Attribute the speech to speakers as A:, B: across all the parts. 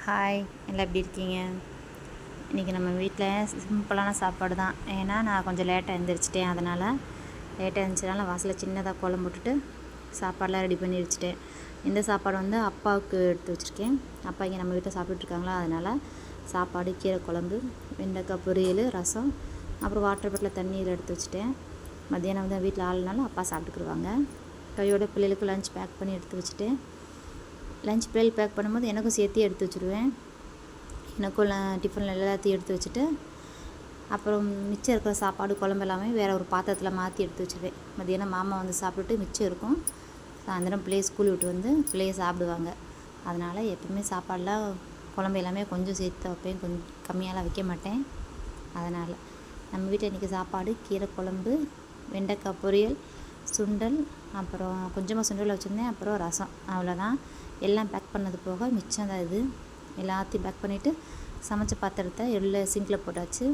A: Hi, எல்லாம் எப்படி இருக்கீங்க? இன்றைக்கி நம்ம வீட்டில் சிம்பிளான சாப்பாடு தான். ஏன்னா நான் கொஞ்சம் லேட்டாக எழுந்திரிச்சிட்டேன். அதனால் லேட்டாக எழுந்திரிச்சனால வாசலில் சின்னதாக கோலம் போட்டுட்டு சாப்பாடெலாம் ரெடி பண்ணி வச்சுட்டேன். இந்த சாப்பாடு வந்து அப்பாவுக்கு எடுத்து வச்சுருக்கேன். அப்பா இங்கே நம்ம வீட்டில் சாப்பிட்டுருக்காங்களா, அதனால் சாப்பாடு, கீரை குழம்பு, வெண்டைக்காய் பொரியல், ரசம், அப்புறம் வாட்டர் பாட்டில் தண்ணீர் எடுத்து வச்சுட்டேன். மத்தியானம் வந்து வீட்டில் ஆளுனாலும் அப்பா சாப்பிட்டுக்குருவாங்க. கையோட பிள்ளைகளுக்கு லஞ்ச் பேக் பண்ணி எடுத்து வச்சுட்டேன். லஞ்ச் பிள்ளைகள் பேக் பண்ணும்போது எனக்கும் சேர்த்து எடுத்து வச்சுருவேன். எனக்கும் டிஃபனில் எல்லாத்தையும் எடுத்து வச்சுட்டு அப்புறம் மிச்சம் இருக்கிற சாப்பாடு, குழம்பு எல்லாமே வேறு ஒரு பாத்திரத்தில் மாற்றி எடுத்து வச்சுருவேன். மதியானம் மாமா வந்து சாப்பிட்டுட்டு மிச்சம் இருக்கும். சாயந்தரம் பிள்ளைய ஸ்கூல் விட்டு வந்து பிள்ளைய சாப்பிடுவாங்க. அதனால் எப்பவுமே சாப்பாடெலாம், குழம்பு எல்லாமே கொஞ்சம் சேர்த்து வைப்பேன். கொஞ்சம் கம்மியாலாம் வைக்க மாட்டேன். அதனால் நம்ம வீட்டில் இன்றைக்கி சாப்பாடு, கீரை குழம்பு, வெண்டைக்காய் பொரியல், சுண்டல், அப்புறம் கொஞ்சமாக சுண்டல் வச்சுருந்தேன், அப்புறம் ரசம். அவ்வளோதான். எல்லாம் பேக் பண்ணது போக மிச்சம் தான் இது. எல்லாத்தையும் பேக் பண்ணிவிட்டு சமைச்ச பாத்திரத்தை சிங்கில் போட்டாச்சு.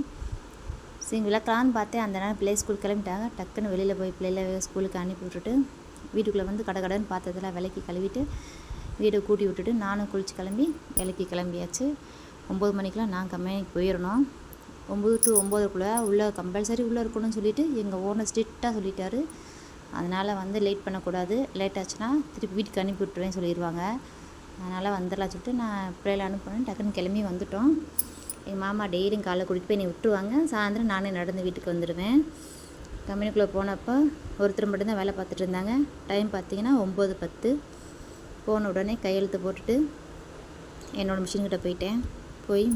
A: விளக்கலான்னு பார்த்தேன். அந்த நேரம் பிள்ளை ஸ்கூல் கிளம்பிட்டாங்க. டக்குன்னு வெளியில் போய் பிள்ளைகளை ஸ்கூலுக்கு அனுப்பி விட்டுட்டு வீட்டுக்குள்ளே வந்து கடகடன்னு பாத்திரத்தில் விலைக்கு கழுவிட்டு வீடை கூட்டி விட்டுட்டு நானும் குளித்து கிளம்பி வேலைக்கு கிளம்பியாச்சு. 9 மணிக்கெலாம் நான் கம்பெனிக்கு போயிடணும். 9 to 9 உள்ளே கம்பல்சரி உள்ளே இருக்கணும்னு சொல்லிவிட்டு எங்கள் ஓனர் ஸ்ட்ரிக்டாக சொல்லிட்டாரு. அதனால் வந்து லேட் பண்ணக்கூடாது. லேட் ஆச்சுன்னா திருப்பி வீட்டுக்கு அனுப்பி விட்டுருவேன்னு சொல்லிடுவாங்க. அதனால் வந்துடலாம் சொல்லிட்டு நான் பிள்ளைகளை அனுப்பினேன். டக்குன்னு கிளம்பி வந்துவிட்டோம். எங்கள் மாமா டெய்லியும் காலைல கூட்டிகிட்டு போய் என்னை விட்டுருவாங்க. சாயந்தரம் நானே நடந்து வீட்டுக்கு வந்துடுவேன். கம்பெனிக்குள்ளே போனப்போ ஒருத்தர் மட்டும்தான் வேலை பார்த்துட்டு இருந்தாங்க. டைம் பார்த்திங்கன்னா 9:10. போன உடனே கையெழுத்து போட்டுட்டு என்னோடய மிஷின்கிட்ட போயிட்டேன்.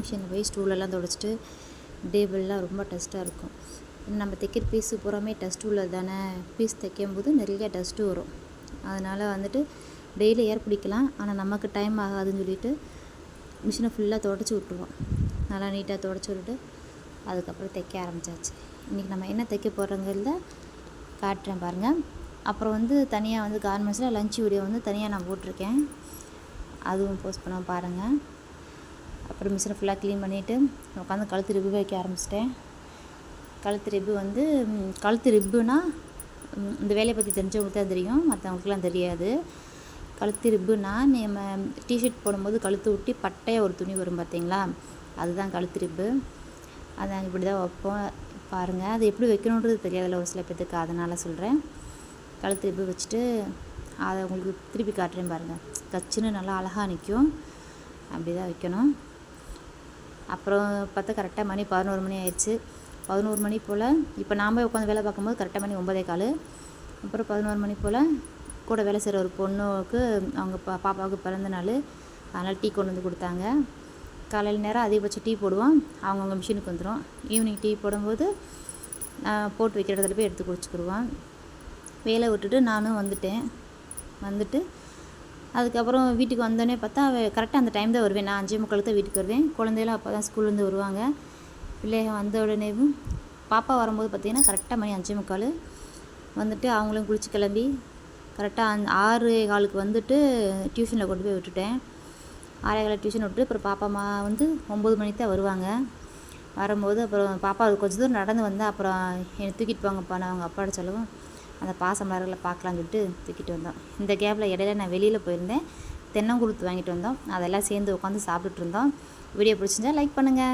A: மிஷினில் போய் ஸ்டூலெல்லாம் துடைச்சிட்டு, டேபிள்லாம் ரொம்ப டஸ்ட்டாக இருக்கும். நம்ம தைக்கிற பீஸு பூராமே டஸ்ட்டு உள்ளது தானே. பீஸ் தைக்கும்போது நிறைய டஸ்ட்டு வரும். அதனால் வந்துட்டு டெய்லி ஏர் பிடிக்கலாம், ஆனால் நமக்கு டைம் ஆகாதுன்னு சொல்லிவிட்டு மிஷினை ஃபுல்லாக துடைச்சி விட்ருவோம். நல்லா நீட்டாக துடைச்சி விட்டுட்டு அதுக்கப்புறம் தைக்க ஆரம்பித்தாச்சு. இன்றைக்கி நம்ம என்ன தைக்க போகிறோங்கிறத காட்டுறேன் பாருங்கள். அப்புறம் வந்து தனியாக வந்து கார்மெண்ட்ஸில் லஞ்ச் வீடியோ வந்து தனியாக நான் போட்டிருக்கேன். அதுவும் போஸ்ட் பண்ண பாருங்கள். அப்புறம் மிஷினை ஃபுல்லாக க்ளீன் பண்ணிவிட்டு உட்காந்து கழுத்து ரிவ்யூ வைக்க ஆரம்பிச்சிட்டேன். கழுத்து ரிப்புனா இந்த வேலையை பற்றி தெரிஞ்சவங்களுக்கு தான் தெரியும், மற்றவங்களுக்குலாம் தெரியாது. கழுத்து ரிப்புனா நம்ம டிஷர்ட் போடும்போது கழுத்து ஒட்டி பட்டையாக ஒரு துணி வரும் பார்த்தீங்களா, அதுதான் கழுத்து ரிப்பு. அதை இப்படி தான் வைப்போம். பாருங்கள், அது எப்படி வைக்கணுன்றது தெரியாதுல்ல ஒரு சில பேத்துக்கு, அதனால் சொல்கிறேன். கழுத்து ரிப்பு வச்சுட்டு அதை உங்களுக்கு திருப்பி காட்டுறேன் பாருங்கள். கச்சின்னு நல்லா அழகாக நிற்கும். அப்படி தான் வைக்கணும். அப்புறம் பார்த்தா கரெக்டாக மணி 11 மணி ஆயிடுச்சு. 11 மணி போல் இப்போ நாம் உட்காந்து வேலை பார்க்கும்போது கரெக்டாக மணி 9:15. அப்புறம் 11 மணி போல் கூட வேலை செய்கிற ஒரு பொண்ணுக்கு அவங்க பாப்பாவுக்கு பிறந்த நாள். அதனால் டீ கொண்டு வந்து கொடுத்தாங்க. காலையில் நேரம் அதிகபட்சம் டீ போடுவோம். அவங்கவுங்க மிஷினுக்கு வந்துடும். ஈவினிங் டீ போடும்போது போட்டு வைக்கிற இடத்துல போய் எடுத்து குடிச்சுக்கிடுவோம். வேலை விட்டுட்டு நானும் வந்துட்டு அதுக்கப்புறம் வீட்டுக்கு வந்தோடனே பார்த்தா கரெக்டாக அந்த டைம் தான் வருவேன். நான் 5:45 தான் வீட்டுக்கு வருவேன். குழந்தையெல்லாம் அப்போ தான் ஸ்கூல்லேருந்து வருவாங்க. பிள்ளைங்க வந்த உடனேவும் பாப்பா வரும்போது பார்த்திங்கன்னா கரெக்டாக மணி 5:45 வந்துட்டு அவங்களும் குளித்து கிளம்பி கரெக்டாக 6:15 வந்துட்டு டியூஷனில் கொண்டு போய் விட்டுட்டேன். 6:15 டியூஷன் விட்டுட்டு அப்புறம் பாப்பா வந்து 9 மணிக்கு தான் வருவாங்க. வரும்போது அப்புறம் பாப்பா கொஞ்சம் தூரம் நடந்து வந்தால் அப்புறம் என்னை தூக்கிட்டு போங்கப்பா நான் அவங்க அப்பாட்ட சொல்லவும் அந்த பாசமலர்களை பார்க்கலான்னு சொல்லிட்டு தூக்கிட்டு வந்தோம். இந்த கேப்பில் இடையில நான் வெளியில் போயிருந்தேன். தென்னங்குருத்து வாங்கிட்டு வந்தோம். அதெல்லாம் சேர்ந்து உட்காந்து சாப்பிட்டுட்டு இருந்தோம். வீடியோ பிடிச்சிருந்தா லைக் பண்ணுங்கள்.